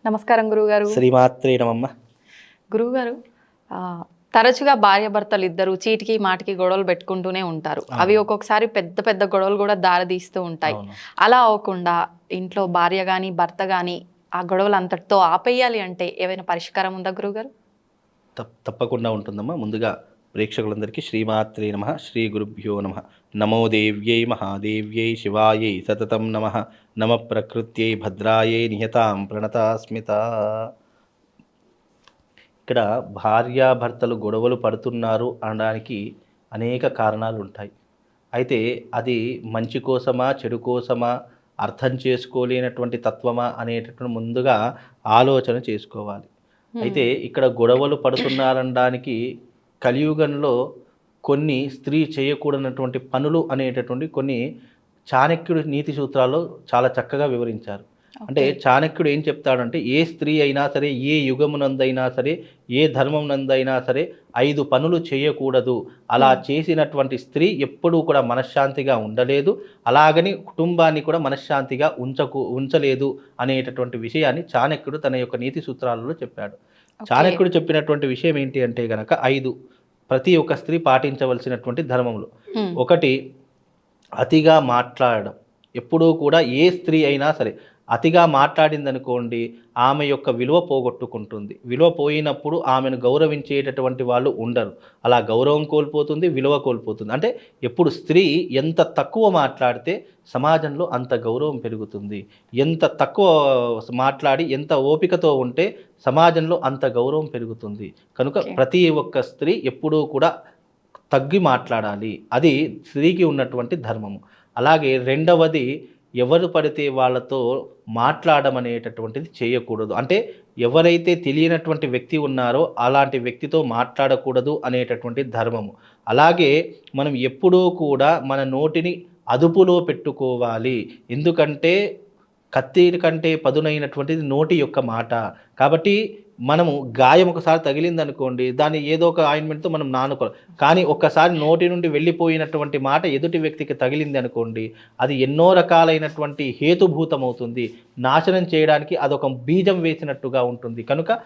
నమస్కారం గురువుగారు. శ్రీమాత్రే నమమ్మ. గురువుగారు, తరచుగా భార్యాభర్తలు ఇద్దరు చీటికి మాటికి గొడవలు పెట్టుకుంటూనే ఉంటారు. అవి ఒక్కొక్కసారి పెద్ద పెద్ద గొడవలు కూడా దారితీస్తూ ఉంటాయి. అలా అవ్వకుండా ఇంట్లో భార్య కానీ భర్త కానీ ఆ గొడవలు అంతటితో ఆపేయాలి అంటే ఏమైనా పరిష్కారం ఉందా గురువుగారు? తప్పకుండా ఉంటుందమ్మా. ముందుగా ప్రేక్షకులందరికీ శ్రీమాత్రే నమ, శ్రీ గురుభ్యో నమ. నమో దేవ్యై మహాదేవ్యై శివాయై సతతం నమ. నమ ప్రకృత్యై భద్రాయై నిహతాం ప్రణతాస్మిత. ఇక్కడ భార్యాభర్తలు గొడవలు పడుతున్నారు అనడానికి అనేక కారణాలు ఉంటాయి. అయితే అది మంచి కోసమా చెడు కోసమా అర్థం చేసుకోలేనటువంటి తత్వమా అనేటటువంటి ముందుగా ఆలోచన చేసుకోవాలి. అయితే ఇక్కడ గొడవలు పడుతున్నారనడానికి కలియుగంలో కొన్ని స్త్రీ చేయకూడనటువంటి పనులు అనేటటువంటి కొన్ని చాణక్యుడి నీతి సూత్రాల్లో చాలా చక్కగా వివరించారు. అంటే చాణక్యుడు ఏం చెప్తాడంటే, ఏ స్త్రీ అయినా సరే, ఏ యుగమునందైనా సరే, ఏ ధర్మమునందైనా సరే 5 పనులు చేయకూడదు. అలా చేసినటువంటి స్త్రీ ఎప్పుడూ కూడా మనశ్శాంతిగా ఉండలేదు, అలాగని కుటుంబాన్ని కూడా మనశ్శాంతిగా ఉంచలేదు అనేటటువంటి విషయాన్ని చాణక్యుడు తన యొక్క నీతి సూత్రాలలో చెప్పాడు. చాణక్యుడు చెప్పినటువంటి విషయం ఏంటి అంటే గనక 5 ప్రతి ఒక్క స్త్రీ పాటించవలసినటువంటి ధర్మములు. ఒకటి, అతిగా మాట్లాడడం. ఎప్పుడూ కూడా ఏ స్త్రీ అయినా సరే అతిగా మాట్లాడిందనుకోండి, ఆమె యొక్క విలువ పోగొట్టుకుంటుంది. విలువ పోయినప్పుడు ఆమెను గౌరవించేటటువంటి వాళ్ళు ఉండరు. అలా గౌరవం కోల్పోతుంది, విలువ కోల్పోతుంది. అంటే ఎప్పుడు స్త్రీ ఎంత తక్కువ మాట్లాడితే సమాజంలో అంత గౌరవం పెరుగుతుంది. ఎంత తక్కువ మాట్లాడి ఎంత ఓపికతో ఉంటే సమాజంలో అంత గౌరవం పెరుగుతుంది. కనుక ప్రతి ఒక్క స్త్రీ ఎప్పుడూ కూడా తగ్గి మాట్లాడాలి. అది స్త్రీకి ఉన్నటువంటి ధర్మము. అలాగే రెండవది, ఎవరు పడితే వాళ్ళతో మాట్లాడడం అనేటటువంటిది చేయకూడదు. అంటే ఎవరైతే తెలియనటువంటి వ్యక్తి ఉన్నారో అలాంటి వ్యక్తితో మాట్లాడకూడదు అనేటటువంటి ధర్మము. అలాగే మనం ఎప్పుడూ కూడా మన నోటిని అదుపులో పెట్టుకోవాలి. ఎందుకంటే కత్తి కంటే పదునైనటువంటిది నోటి యొక్క మాట. కాబట్టి మనము గాయం ఒకసారి తగిలిందనుకోండి, దాన్ని ఏదో ఒక ఆయింట్మెంట్తో మనం నానుకోవాలి. కానీ ఒక్కసారి నోటి నుండి వెళ్ళిపోయినటువంటి మాట ఎదుటి వ్యక్తికి తగిలింది అనుకోండి, అది ఎన్నో రకాలైనటువంటి హేతుభూతమవుతుంది. నాశనం చేయడానికి అదొక బీజం వేసినట్టుగా ఉంటుంది. కనుక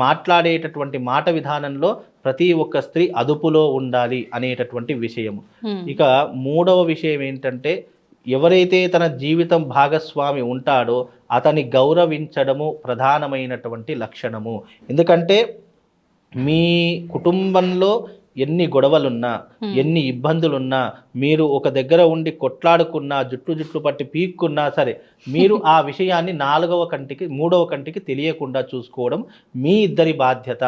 మాట్లాడేటటువంటి మాట విధానంలో ప్రతి ఒక్క స్త్రీ అదుపులో ఉండాలి అనేటటువంటి విషయము. ఇక మూడవ విషయం ఏంటంటే, ఎవరైతే తన జీవితం భాగస్వామి ఉంటాడో అతన్ని గౌరవించడము ప్రధానమైనటువంటి లక్షణము. ఎందుకంటే మీ కుటుంబంలో ఎన్ని గొడవలున్నా, ఎన్ని ఇబ్బందులున్నా, మీరు ఒక దగ్గర ఉండి కొట్లాడుకున్నా, జుట్లు పట్టి పీక్కున్నా సరే, మీరు ఆ విషయాన్ని 4వ కంటికి 3వ కంటికి తెలియకుండా చూసుకోవడం మీ ఇద్దరి బాధ్యత.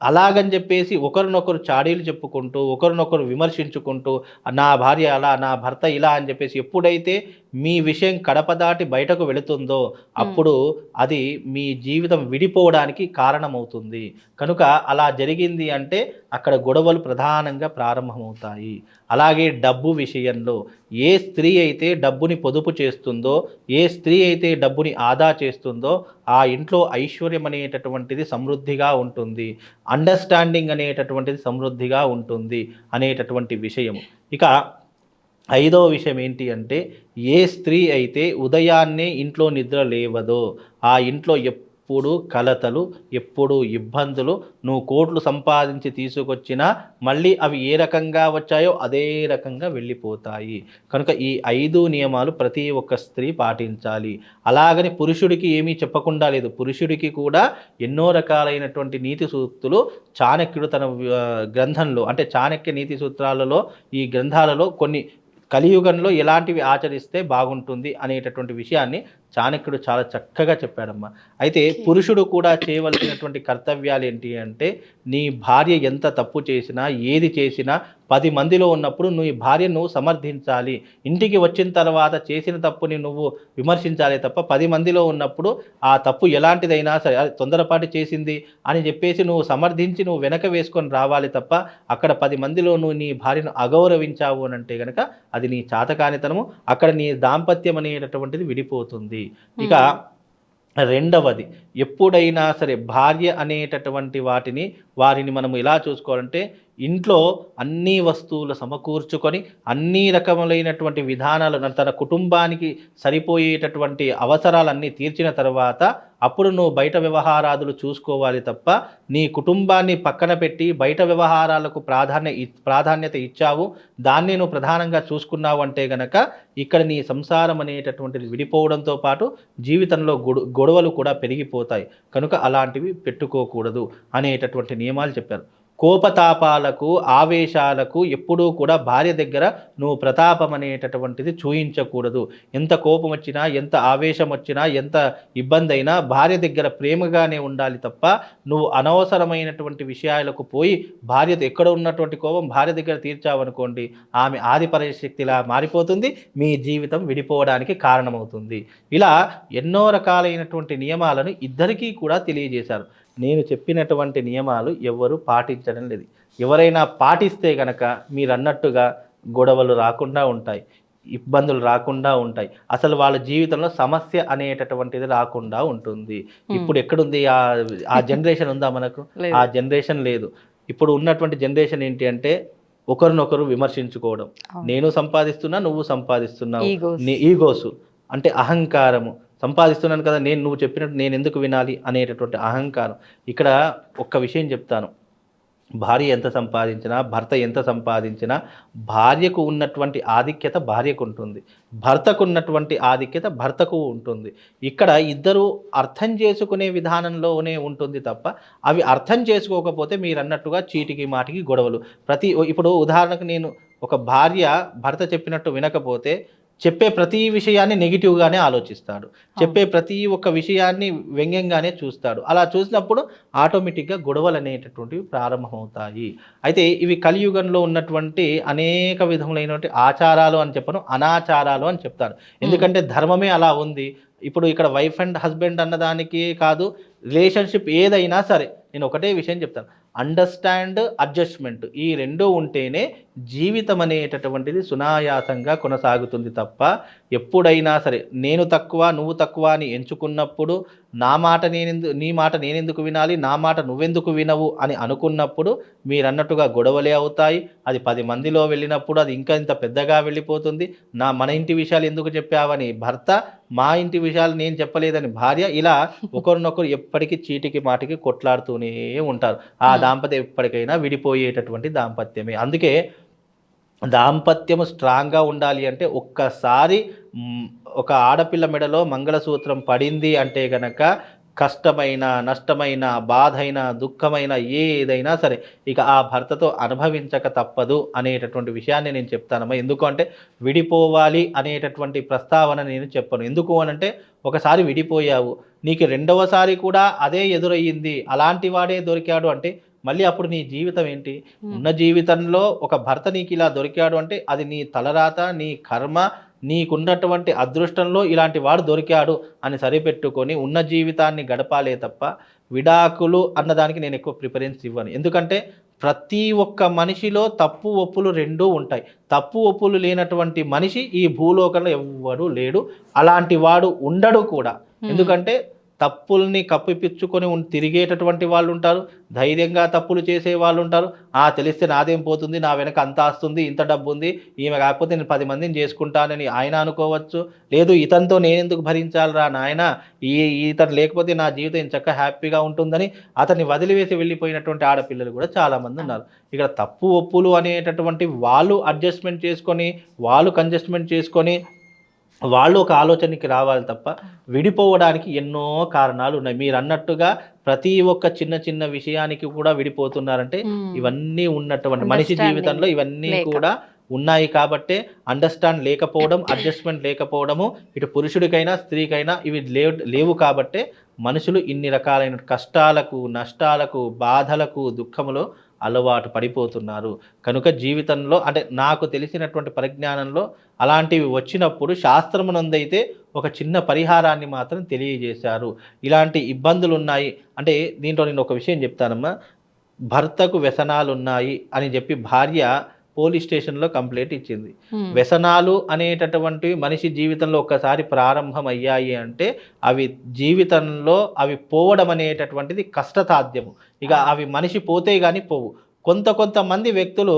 అలాగని చెప్పేసి ఒకరినొకరు చాడీలు చెప్పుకుంటూ, ఒకరినొకరు విమర్శించుకుంటూ, నా భార్య అలా, నా భర్త ఇలా అని చెప్పేసి ఎప్పుడైతే మీ విషయం కడప దాటి బయటకు వెళుతుందో అప్పుడు అది మీ జీవితం విడిపోవడానికి కారణమవుతుంది. కనుక అలా జరిగింది అంటే అక్కడ గొడవలు ప్రధానంగా ప్రారంభమవుతాయి. అలాగే డబ్బు విషయంలో ఏ స్త్రీ అయితే డబ్బుని పొదుపు చేస్తుందో, ఏ స్త్రీ అయితే డబ్బుని ఆదా చేస్తుందో ఆ ఇంట్లో ఐశ్వర్యం అనేటటువంటిది సమృద్ధిగా ఉంటుంది, అండర్స్టాండింగ్ అనేటటువంటిది సమృద్ధిగా ఉంటుంది అనేటటువంటి విషయము. ఇక 5వ విషయం ఏంటి అంటే, ఏ స్త్రీ అయితే ఉదయాన్నే ఇంట్లో నిద్ర లేవదో ఆ ఇంట్లో ఎప్పుడు కలతలు, ఎప్పుడు ఇబ్బందులు, నువ్వు కోట్లు సంపాదించి తీసుకొచ్చినా మళ్ళీ అవి ఏ రకంగా వచ్చాయో అదే రకంగా వెళ్ళిపోతాయి. కనుక ఈ 5 నియమాలు ప్రతి ఒక్క స్త్రీ పాటించాలి. అలాగని పురుషుడికి ఏమీ చెప్పకుండా లేదు. పురుషుడికి కూడా ఎన్నో రకాలైనటువంటి నీతి సూక్తులు చాణక్యుడు తన గ్రంథంలో, అంటే చాణక్య నీతి సూత్రాలలో, ఈ గ్రంథాలలో కొన్ని కలియుగంలో ఎలాంటివి ఆచరిస్తే బాగుంటుంది అనేటటువంటి విషయాన్ని చాణక్యుడు చాలా చక్కగా చెప్పాడమ్మా. అయితే పురుషుడు కూడా చేయవలసినటువంటి కర్తవ్యాలు ఏంటి అంటే, నీ భార్య ఎంత తప్పు చేసినా, ఏది చేసినా 10 మందిలో ఉన్నప్పుడు నీ భార్యను నువ్వు సమర్థించాలి. ఇంటికి వచ్చిన తర్వాత చేసిన తప్పుని నువ్వు విమర్శించాలి తప్ప 10 మందిలో ఉన్నప్పుడు ఆ తప్పు ఎలాంటిదైనా సరే, తొందరపాటు చేసింది అని చెప్పేసి నువ్వు సమర్థించి నువ్వు వెనక వేసుకొని రావాలి తప్ప, అక్కడ 10 మందిలో నువ్వు నీ భార్యను అగౌరవించావు అని అంటే కనుక అది నీ చాతకానితనము. అక్కడ నీ దాంపత్యం అనేటటువంటిది విడిపోతుంది. ఇక రెండవది, ఎప్పుడైనా సరే భార్య అనేటటువంటి వారిని మనము ఎలా చూసుకోవాలంటే, ఇంట్లో అన్ని వస్తువులు సమకూర్చుకొని అన్ని రకములైనటువంటి విధానాలు తన కుటుంబానికి సరిపోయేటటువంటి అవసరాలన్నీ తీర్చిన తర్వాత అప్పుడు నువ్వు బయట వ్యవహారాదులు చూసుకోవాలి తప్ప నీ కుటుంబాన్ని పక్కన పెట్టి బయట వ్యవహారాలకు ప్రాధాన్యత ఇచ్చావు, దాన్ని నువ్వు ప్రధానంగా చూసుకున్నావు అంటే గనక ఇక్కడ నీ సంసారం అనేటటువంటిది విడిపోవడంతో పాటు జీవితంలో గొడవలు కూడా పెరిగిపోతాయి. కనుక అలాంటివి పెట్టుకోకూడదు అనేటటువంటి నియమాలు చెప్పారు. కోపతాపాలకు ఆవేశాలకు ఎప్పుడూ కూడా భార్య దగ్గర నువ్వు ప్రతాపం అనేటటువంటిది చూయించకూడదు. ఎంత కోపం వచ్చినా, ఎంత ఆవేశం వచ్చినా, ఎంత ఇబ్బంది అయినా భార్య దగ్గర ప్రేమగానే ఉండాలి తప్ప నువ్వు అనవసరమైనటువంటి విషయాలకు పోయి భార్యతో ఎక్కడ ఉన్నటువంటి కోపం భార్య దగ్గర తీర్చావనుకోండి, ఆమె ఆదిపరాశక్తిలా మారిపోతుంది, మీ జీవితం విడిపోవడానికి కారణమవుతుంది. ఇలా ఎన్నో రకాలైనటువంటి నియమాలను ఇద్దరికీ కూడా తెలియజేశారు. నేను చెప్పినటువంటి నియమాలు ఎవరు పాటించడం లేదు. ఎవరైనా పాటిస్తే గనక మీరు అన్నట్టుగా గొడవలు రాకుండా ఉంటాయి, ఇబ్బందులు రాకుండా ఉంటాయి, అసలు వాళ్ళ జీవితంలో సమస్య అనేటటువంటిది రాకుండా ఉంటుంది. ఇప్పుడు ఎక్కడుంది ఆ జనరేషన్ ఉందా మనకు? ఆ జనరేషన్ లేదు. ఇప్పుడు ఉన్నటువంటి జనరేషన్ ఏంటి అంటే ఒకరినొకరు విమర్శించుకోవడం, నేను సంపాదిస్తున్నా నువ్వు సంపాదిస్తున్నావు, ఈగోసు అంటే అహంకారము, సంపాదిస్తున్నాను కదా నువ్వు చెప్పినట్టు నేను ఎందుకు వినాలి అనేటటువంటి అహంకారం. ఇక్కడ ఒక్క విషయం చెప్తాను, భార్య ఎంత సంపాదించినా, భర్త ఎంత సంపాదించినా భార్యకు ఉన్నటువంటి ఆధిక్యత భార్యకు ఉంటుంది, భర్తకు ఉన్నటువంటి ఆధిక్యత భర్తకు ఉంటుంది. ఇక్కడ ఇద్దరు అర్థం చేసుకునే విధానంలోనే ఉంటుంది తప్ప అవి అర్థం చేసుకోకపోతే మీరు అన్నట్టుగా చీటికి మాటికి గొడవలు. ఇప్పుడు ఉదాహరణకు నేను ఒక భార్య భర్త చెప్పినట్టు వినకపోతే చెప్పే ప్రతి విషయాన్ని నెగిటివ్గానే ఆలోచిస్తాడు, చెప్పే ప్రతి ఒక్క విషయాన్ని వ్యంగ్యంగానే చూస్తాడు. అలా చూసినప్పుడు ఆటోమేటిక్గా గొడవలు అనేటటువంటివి ప్రారంభమవుతాయి. అయితే ఇవి కలియుగంలో ఉన్నటువంటి అనేక విధములైనటువంటి ఆచారాలు అని చెప్పను, అనాచారాలు అని చెప్తారు. ఎందుకంటే ధర్మమే అలా ఉంది. ఇప్పుడు ఇక్కడ వైఫ్ అండ్ హస్బెండ్ అన్నదానికి కాదు, రిలేషన్షిప్ ఏదైనా సరే నేను ఒకటే విషయం చెప్తాను, అండర్స్టాండ్, అడ్జస్ట్మెంట్, ఈ రెండూ ఉంటేనే జీవితం అనేటటువంటిది సునాయాసంగా కొనసాగుతుంది తప్ప ఎప్పుడైనా సరే నేను తక్కువ నువ్వు తక్కువ అని ఎంచుకున్నప్పుడు నీ మాట నేనెందుకు వినాలి, నా మాట నువ్వెందుకు వినవు అని అనుకున్నప్పుడు మీరన్నట్టుగా గొడవలే అవుతాయి. అది 10 మందిలో వెళ్ళినప్పుడు అది ఇంకా ఇంత పెద్దగా వెళ్ళిపోతుంది. మన ఇంటి విషయాలు ఎందుకు చెప్పావని భర్త, మా ఇంటి విషయాలు నేను చెప్పలేదని భార్య, ఇలా ఒకరినొకరు ఎప్పటికీ చీటికి మాటికి కొట్లాడుతూనే ఉంటారు. ఆ దాంపత్యం ఎప్పటికైనా విడిపోయేటటువంటి దాంపత్యమే. అందుకే దాంపత్యము స్ట్రాంగ్గా ఉండాలి అంటే ఒక్కసారి ఒక ఆడపిల్ల మెడలో మంగళసూత్రం పడింది అంటే గనక కష్టమైన, నష్టమైన, బాధైన, దుఃఖమైన ఏదైనా సరే ఇక ఆ భర్తతో అనుభవించక తప్పదు అనేటటువంటి విషయాన్ని నేను చెప్తానమ్మా. ఎందుకు అంటే విడిపోవాలి అనేటటువంటి ప్రస్తావన నేను చెప్పను. ఎందుకు అనంటే ఒకసారి విడిపోయావు, నీకు రెండవసారి కూడా అదే ఎదురయ్యింది, అలాంటి వాడే దొరికాడు అంటే మళ్ళీ అప్పుడు నీ జీవితం ఏంటి? ఉన్న జీవితంలో ఒక భర్త నీకు ఇలా దొరికాడు అంటే అది నీ తలరాత, నీ కర్మ, నీకున్నటువంటి అదృష్టంలో ఇలాంటి వాడు దొరికాడు అని సరిపెట్టుకొని ఉన్న జీవితాన్ని గడపాలే తప్ప విడాకులు అన్నదానికి నేను ఎక్కువ ప్రిఫరెన్స్ ఇవ్వను. ఎందుకంటే ప్రతి ఒక్క మనిషిలో తప్పు ఒప్పులు రెండూ ఉంటాయి. తప్పు ఒప్పులు లేనటువంటి మనిషి ఈ భూలోకంలో ఎవ్వడూ లేడు, అలాంటి వాడు ఉండడు కూడా. ఎందుకంటే తప్పుల్ని కప్పిపుచ్చుకొని తిరిగేటటువంటి వాళ్ళు ఉంటారు, ధైర్యంగా తప్పులు చేసే వాళ్ళు ఉంటారు. తెలిస్తే నాదేం పోతుంది, నా వెనక అంత ఆస్తుంది, ఇంత డబ్బు ఉంది, ఈమె కాకపోతే నేను 10 మందిని చేసుకుంటానని ఆయన అనుకోవచ్చు. లేదు ఇతనితో నేనెందుకు భరించాలిరా నాయన, ఇతను లేకపోతే నా జీవితం చక్కగా హ్యాపీగా ఉంటుందని అతన్ని వదిలివేసి వెళ్ళిపోయినటువంటి ఆడపిల్లలు కూడా చాలామంది ఉన్నారు. ఇక్కడ తప్పు ఒప్పులు అనేటటువంటి వాళ్ళు అడ్జస్ట్మెంట్ చేసుకొని, వాళ్ళు కన్జస్ట్మెంట్ చేసుకొని వాళ్ళు ఒక ఆలోచనకి రావాలి తప్ప విడిపోవడానికి ఎన్నో కారణాలు ఉన్నాయి. మీరు అన్నట్టుగా ప్రతి ఒక్క చిన్న చిన్న విషయానికి కూడా విడిపోతున్నారంటే ఇవన్నీ ఉన్నటువంటి మనిషి జీవితంలో ఇవన్నీ కూడా ఉన్నాయి కాబట్టే అండర్స్టాండ్ లేకపోవడం, అడ్జస్ట్మెంట్ లేకపోవడము ఇటు పురుషుడికైనా స్త్రీకైనా ఇవి లేవు కాబట్టే మనుషులు ఇన్ని రకాలైన కష్టాలకు, నష్టాలకు, బాధలకు, దుఃఖములో అలవాటు పడిపోతున్నారు. కనుక జీవితంలో అంటే నాకు తెలిసినటువంటి పరిజ్ఞానంలో అలాంటివి వచ్చినప్పుడు శాస్త్రమునందైతే ఒక చిన్న పరిహారాన్ని మాత్రం తెలియజేశారు. ఇలాంటి ఇబ్బందులు ఉన్నాయి అంటే దీంట్లో నేను ఒక విషయం చెప్తానమ్మా. భర్తకు వ్యసనాలు ఉన్నాయి అని చెప్పి భార్య పోలీస్ స్టేషన్లో కంప్లైంట్ ఇచ్చింది. వ్యసనాలు అనేటటువంటివి మనిషి జీవితంలో ఒక్కసారి ప్రారంభం అయ్యాయి అంటే అవి జీవితంలో అవి పోవడం అనేటటువంటిది కష్టసాధ్యము. ఇక అవి మనిషి పోతే కానీ పోవు. కొంతమంది వ్యక్తులు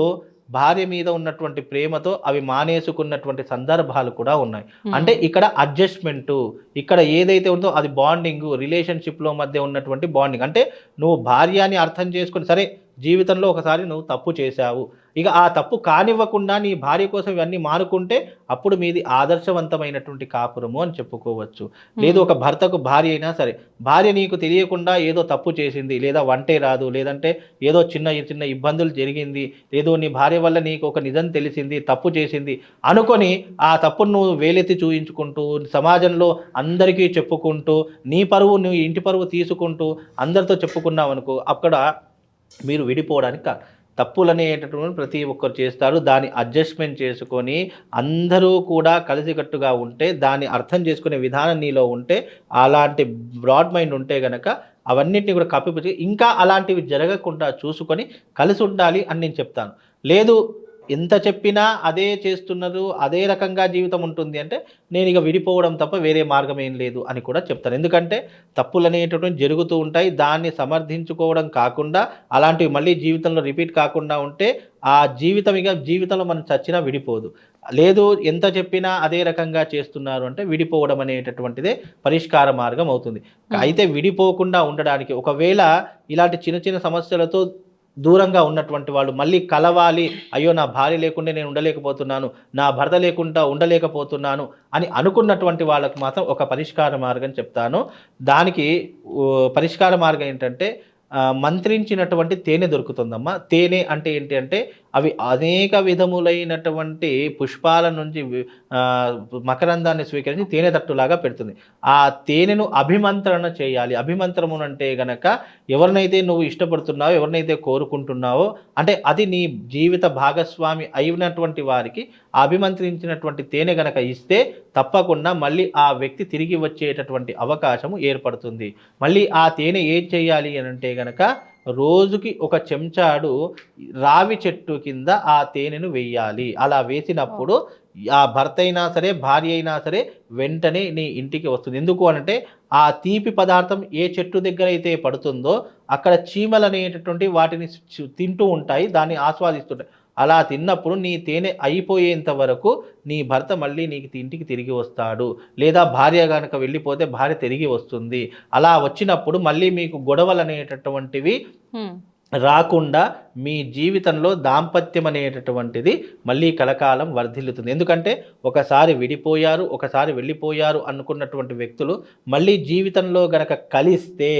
భార్య మీద ఉన్నటువంటి ప్రేమతో అవి మానేసుకున్నటువంటి సందర్భాలు కూడా ఉన్నాయి. అంటే ఇక్కడ అడ్జస్ట్మెంటు, ఇక్కడ ఏదైతే ఉందో అది బాండింగ్, రిలేషన్షిప్లో మధ్య ఉన్నటువంటి బాండింగ్. అంటే నువ్వు భార్యని అర్థం చేసుకుని, సరే జీవితంలో ఒకసారి నువ్వు తప్పు చేశావు, ఇక ఆ తప్పు కానివ్వకుండా నీ భార్య కోసం ఇవన్నీ మానుకుంటే అప్పుడు మీది ఆదర్శవంతమైనటువంటి కాపురము అని చెప్పుకోవచ్చు. లేదు ఒక భర్తకు భార్య అయినా సరే, భార్య నీకు తెలియకుండా ఏదో తప్పు చేసింది, లేదా వంటే రాదు, లేదంటే ఏదో చిన్న చిన్న ఇబ్బందులు జరిగింది, ఏదో నీ భార్య వల్ల నీకు ఒక నిజం తెలిసింది, తప్పు చేసింది అనుకొని ఆ తప్పును నువ్వు వేలెత్తి చూయించుకుంటూ సమాజంలో అందరికీ చెప్పుకుంటూ నీ పరువు, నీ ఇంటి పరువు తీసుకుంటూ అందరితో చెప్పుకున్నావు అనుకో, అక్కడ మీరు విడిపోవడానికి తప్పులు అనేటటువంటి ప్రతి ఒక్కరు చేస్తారు. దాన్ని అడ్జస్ట్మెంట్ చేసుకొని అందరూ కూడా కలిసికట్టుగా ఉంటే, దాన్ని అర్థం చేసుకునే విధానం నీలో ఉంటే, అలాంటి బ్రాడ్ మైండ్ ఉంటే గనక అవన్నిటిని కూడా కప్పిపుచ్చి ఇంకా అలాంటివి జరగకుండా చూసుకొని కలిసి ఉండాలి అని నేను చెప్తాను. లేదు ఎంత చెప్పినా అదే చేస్తున్నారు, అదే రకంగా జీవితం ఉంటుంది అంటే నేను ఇక విడిపోవడం తప్ప వేరే మార్గం ఏం లేదు అని కూడా చెప్తాను. ఎందుకంటే తప్పులు అనేటటువంటి జరుగుతూ ఉంటాయి, దాన్ని సమర్థించుకోవడం కాకుండా అలాంటివి మళ్ళీ జీవితంలో రిపీట్ కాకుండా ఉంటే ఆ జీవితం ఇక జీవితంలో మనం చచ్చినా విడిపోదు. లేదు ఎంత చెప్పినా అదే రకంగా చేస్తున్నారు అంటే విడిపోవడం అనేటటువంటిదే పరిష్కార మార్గం అవుతుంది. అయితే విడిపోకుండా ఉండడానికి ఒకవేళ ఇలాంటి చిన్న చిన్న సమస్యలతో దూరంగా ఉన్నటువంటి వాళ్ళు మళ్ళీ కలవాలి, అయ్యో నా భార్య లేకుండా నేను ఉండలేకపోతున్నాను, నా భర్త లేకుండా ఉండలేకపోతున్నాను అని అనుకున్నటువంటి వాళ్ళకు మాత్రం ఒక పరిష్కార మార్గం చెప్తాను. దానికి పరిష్కార మార్గం ఏంటంటే మంత్రించినటువంటి తేనె దొరుకుతుందమ్మా. తేనె అంటే ఏంటి అంటే అవి అనేక విధములైనటువంటి పుష్పాల నుంచి మకరందాన్ని స్వీకరించి తేనె తట్టులాగా పెడుతుంది. ఆ తేనెను అభిమంత్రణ చేయాలి. అభిమంత్రము అంటే గనక ఎవరినైతే నువ్వు ఇష్టపడుతున్నావో, ఎవరినైతే కోరుకుంటున్నావో, అంటే అది నీ జీవిత భాగస్వామి అయినటువంటి వారికి అభిమంత్రించినటువంటి తేనె గనక ఇస్తే తప్పకుండా మళ్ళీ ఆ వ్యక్తి తిరిగి వచ్చేటటువంటి అవకాశము ఏర్పడుతుంది. మళ్ళీ ఆ తేనె ఏం చేయాలి అని అంటే గనక రోజుకి ఒక చెంచాడు రావి చెట్టు కింద ఆ తేనెను వేయాలి. అలా వేసినప్పుడు ఆ భర్త అయినా సరే, భార్య అయినా సరే వెంటనే నీ ఇంటికి వస్తుంది. ఎందుకు అనంటే ఆ తీపి పదార్థం ఏ చెట్టు దగ్గర అయితే పడుతుందో అక్కడ చీమలు అనేటటువంటి వాటిని తింటూ ఉంటాయి, దాన్ని ఆస్వాదిస్తుంటాయి. అలా తిన్నప్పుడు నీ తేనె అయిపోయేంత వరకు నీ భర్త మళ్ళీ నీకు ఇంటికి తిరిగి వస్తాడు. లేదా భార్య కనుక వెళ్ళిపోతే భార్య తిరిగి వస్తుంది. అలా వచ్చినప్పుడు మళ్ళీ మీకు గొడవలు అనేటటువంటివి రాకుండా మీ జీవితంలో దాంపత్యం అనేటటువంటిది మళ్ళీ కలకాలం వర్ధిల్లుతుంది. ఎందుకంటే ఒకసారి విడిపోయారు, ఒకసారి వెళ్ళిపోయారు అనుకున్నటువంటి వ్యక్తులు మళ్ళీ జీవితంలో గనక కలిస్తే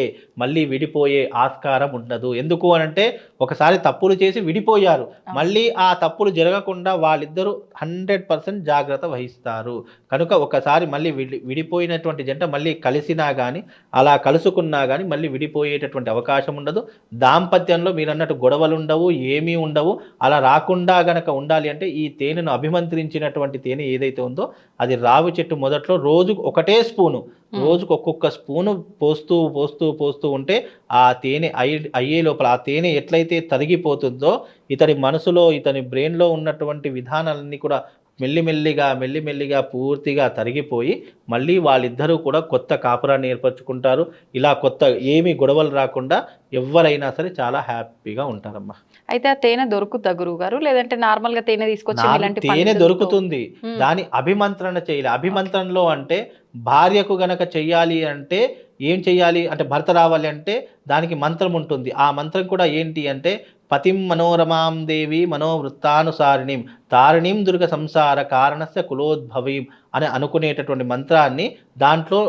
మళ్ళీ విడిపోయే ఆస్కారం ఉండదు. ఎందుకు అనంటే ఒకసారి తప్పులు చేసి విడిపోయారు, మళ్ళీ ఆ తప్పులు జరగకుండా వాళ్ళిద్దరూ 100% జాగ్రత్త వహిస్తారు. కనుక ఒకసారి మళ్ళీ విడిపోయినటువంటి జంట మళ్ళీ కలిసినా కానీ, అలా కలుసుకున్నా కానీ మళ్ళీ విడిపోయేటటువంటి అవకాశం ఉండదు. దాంపత్యంలో మీరు అన్నట్టు గొడవలు ఉండవు, ఏమీ ఉండవు. అలా రాకుండా గనక ఉండాలి అంటే ఈ తేనెను అభిమంత్రించినటువంటి తేనె ఏదైతే ఉందో అది రావి చెట్టు మొదట్లో రోజుకు ఒకటే స్పూను, రోజుకు ఒక్కొక్క స్పూను పోస్తూ పోస్తూ పోస్తూ ఉంటే ఆ తేనె అయ్యే లోపల ఆ తేనె ఎట్లయితే తరిగిపోతుందో ఇతని మనసులో, ఇతని బ్రెయిన్లో ఉన్నటువంటి విధానాలన్నీ కూడా మెల్లిమెల్లిగా పూర్తిగా తరిగిపోయి మళ్ళీ వాళ్ళిద్దరూ కూడా కొత్త కాపురాన్ని ఏర్పరచుకుంటారు. ఇలా కొత్త ఏమీ గొడవలు రాకుండా ఎవరైనా సరే చాలా హ్యాపీగా ఉంటారమ్మా. అయితే ఆ తేనె దొరుకుతా గురువు గారు, లేదంటే నార్మల్ గా తేనె తీసుకొచ్చి తేనె దొరుకుతుంది, దాని అభిమంత్రణ చేయాలి. అభిమంత్రణలో అంటే భార్యకు గనక చెయ్యాలి అంటే ఏం చెయ్యాలి అంటే భర్త రావాలి అంటే దానికి మంత్రం ఉంటుంది. ఆ మంత్రం కూడా ఏంటి అంటే పతిం మనోరమాం దేవి మనోవృత్తానుసారిణీం తారిణీం దుర్గ సంసార కారణస్య కులోద్భవీం అని అనుకునేటటువంటి మంత్రాన్ని దాంట్లో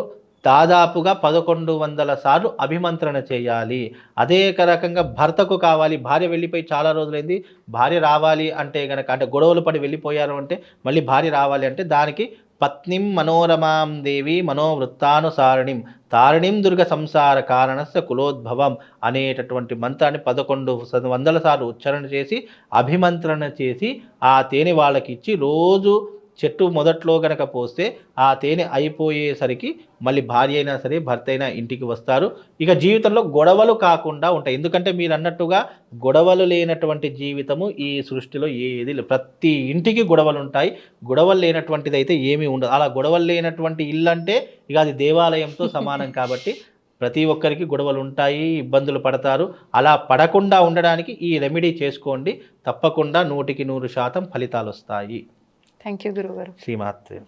దాదాపుగా 1100 సార్లు అభిమంత్రణ చేయాలి. అదే రకంగా భర్తకు కావాలి, భార్య వెళ్ళిపోయి చాలా రోజులైంది, భార్య రావాలి అంటే గనక అంటే గొడవలు పడి వెళ్ళిపోయారు అంటే మళ్ళీ భార్య రావాలి అంటే దానికి పత్నిం మనోరమాం దేవి మనోవృత్తానుసారిణిం తారిణిం దుర్గ సంసార కారణస్య కులోద్భవం అనేటటువంటి మంత్రాన్ని 1100 సార్లు ఉచ్చారణ చేసి అభిమంత్రణ చేసి ఆ తేనె వాళ్ళకి ఇచ్చి రోజు చెట్టు మొదట్లో గనక పోస్తే ఆ తేనె అయిపోయేసరికి మళ్ళీ భార్య అయినా సరే భర్త అయినా ఇంటికి వస్తారు. ఇక జీవితంలో గొడవలు కాకుండా ఉంటాయి. ఎందుకంటే మీరు అన్నట్టుగా గొడవలు లేనటువంటి జీవితము ఈ సృష్టిలో ఏది లేదు. ప్రతి ఇంటికి గొడవలు ఉంటాయి, గొడవలు లేనటువంటిది అయితే ఏమీ ఉండదు. అలా గొడవలు లేనటువంటి ఇల్లు అంటే ఇక అది దేవాలయంతో సమానం కాబట్టి ప్రతి ఒక్కరికి గొడవలు ఉంటాయి, ఇబ్బందులు పడతారు. అలా పడకుండా ఉండడానికి ఈ రెమెడీ చేసుకోండి. తప్పకుండా 100% ఫలితాలు వస్తాయి. థ్యాంక్ యూ గురుగారు. శ్రీమాత్రే.